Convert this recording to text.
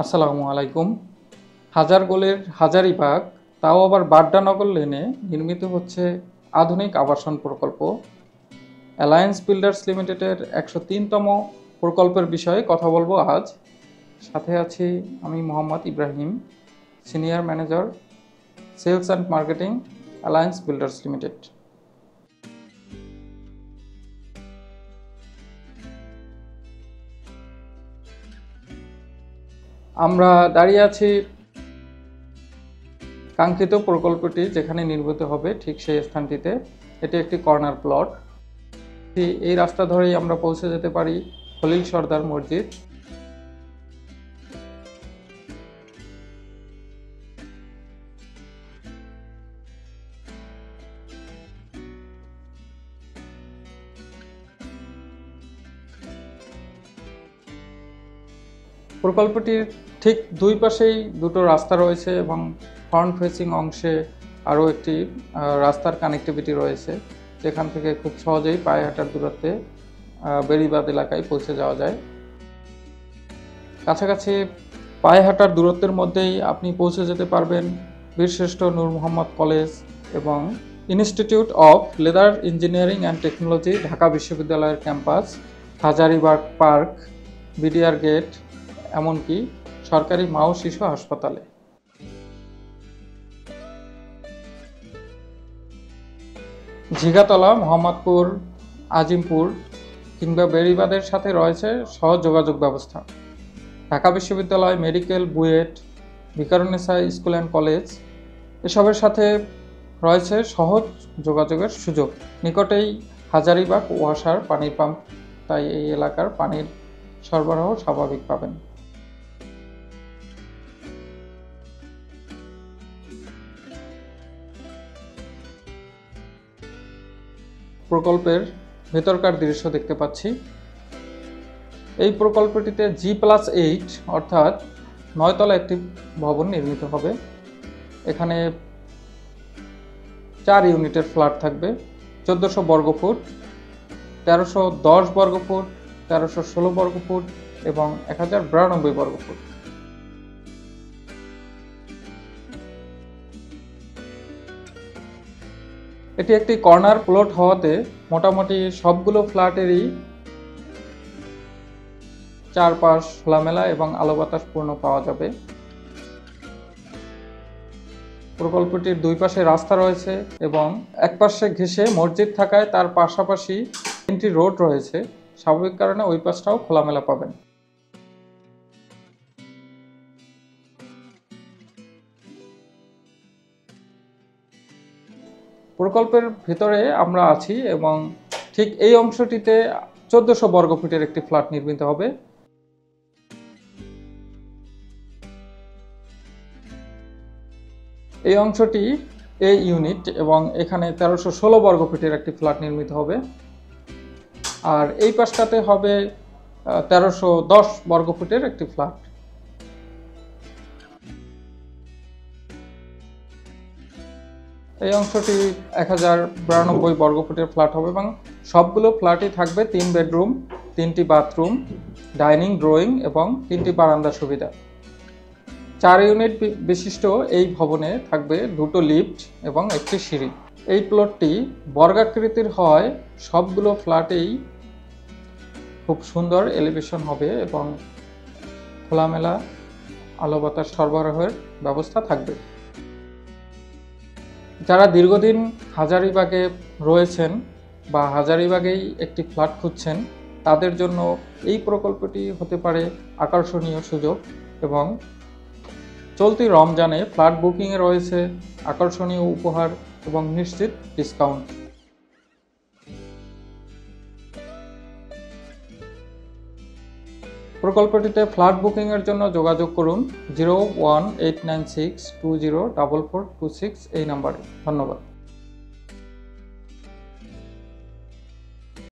আসসালামু আলাইকুম। হাজারগোলের হাজারীবাগ, তাও আবার বাড্ডানগর লেনে নির্মিত হচ্ছে আধুনিক আবাসন প্রকল্প। অ্যালায়েন্স বিল্ডার্স লিমিটেডের 103তম প্রকল্পের বিষয়ে কথা বলবো আজ। সাথে আছি আমি Mohammad Ibrahim, senior manager, sales and marketing, alliance builders limited. আমরা দাঁড়িয়ে আছি কাঙ্ক্ষিত প্রকল্পটি যেখানে নির্মিত হবে ঠিক সেই স্থানটিতে। এটি একটি কর্নার প্লট। এই রাস্তা ধরেই আমরা পৌঁছে যেতে পারি খলিল সর্দার মসজিদ। প্রকল্পটির ঠিক দুই পাশেই দুটো রাস্তা রয়েছে এবং ফ্রন্ট ফেসিং অংশে আরও একটি রাস্তার কানেক্টিভিটি রয়েছে, যেখান থেকে খুব সহজেই পায়ে হাঁটার দূরত্বে বেড়িবাঁধ এলাকায় পৌঁছে যাওয়া যায়। কাছাকাছি পায়ে হাঁটার দূরত্বের মধ্যেই আপনি পৌঁছে যেতে পারবেন বীরশ্রেষ্ঠ নূর মোহাম্মদ কলেজ এবং institute of leather engineering and technology Dhaka বিশ্ববিদ্যালয়ের campus, Hazaribagh park, BDR gate, এমনকি সরকারি মা ও শিশু হাসপাতালে। ঝিগাতলা, মোহাম্মদপুর, আজিমপুর কিংবা বেড়িবাঁধের সাথে রয়েছে সহজ যোগাযোগ ব্যবস্থা। ঢাকা বিশ্ববিদ্যালয়, medical, BUET, Viqarunnisa school and college এসবের সাথে রয়েছে সহজ যোগাযোগের সুযোগ। নিকটেই হাজারীবাগ ওয়াসার পানির পাম্প, তাই এই এলাকার পানির সরবরাহ স্বাভাবিক পাবেন। প্রকল্পের ভেতরকার দৃশ্য দেখতে পাচ্ছি। এই প্রকল্পটিতে G+8 অর্থাৎ 9 তলা একটি ভবন নির্মিত হবে। এখানে 4 ইউনিটের ফ্ল্যাট থাকবে। 1400 বর্গফুট, 1310 বর্গফুট, 1316 বর্গফুট এবং 1092 বর্গফুট। এটি একটি কর্নার প্লট হওয়াতে মোটামুটি সবগুলো ফ্ল্যাটেরই চারপাশ খোলামেলা এবং আলো বাতাস পূর্ণ পাওয়া যাবে। প্রকল্পটির দুই পাশে রাস্তা রয়েছে এবং এক পাশে ঘেঁষে মসজিদ থাকায় তার পাশাপাশি তিনটি রোড রয়েছে, স্বাভাবিক কারণে ওই পাশটাও খোলামেলা পাবেন। প্রকল্পের ভিতরে আমরা আছি এবং ঠিক এই অংশটিতে 1400 বর্গফুটের একটি ফ্ল্যাট নির্মিত হবে। এই অংশটি এ ইউনিট এবং এখানে 1316 বর্গফুটের একটি ফ্ল্যাট নির্মিত হবে। আর এই পাশটাতে হবে 1310 বর্গফুটের একটি ফ্ল্যাট। এই অংশটি 1092 বর্গফুটের ফ্ল্যাট হবে এবং সবগুলো ফ্ল্যাটই থাকবে 3 বেডরুম, 3টি বাথরুম, ডাইনিং, ড্রয়িং এবং 3টি বারান্দা সুবিধা। 4 ইউনিট বিশিষ্ট এই ভবনে থাকবে 2টো লিফট এবং একটি সিঁড়ি। এই প্লটটি বর্গাকৃতির হওয়ায় সবগুলো ফ্ল্যাটেই খুব সুন্দর এলিভেশন হবে এবং খোলামেলা আলো বাতাস সরবরাহের ব্যবস্থা থাকবে। যারা দীর্ঘদিন হাজারীবাগে রয়েছেন বা হাজারীবাগেই একটি ফ্ল্যাট খুঁজছেন, তাদের জন্য এই প্রকল্পটি হতে পারে আকর্ষণীয় সুযোগ এবং চলতি রমজানে ফ্ল্যাট বুকিংয়ে রয়েছে আকর্ষণীয় উপহার এবং নিশ্চিত ডিসকাউন্ট। প্রকল্পটিতে ফ্ল্যাট বুকিংয়ের জন্য যোগাযোগ করুন 01896204426 এই নাম্বারে। ধন্যবাদ।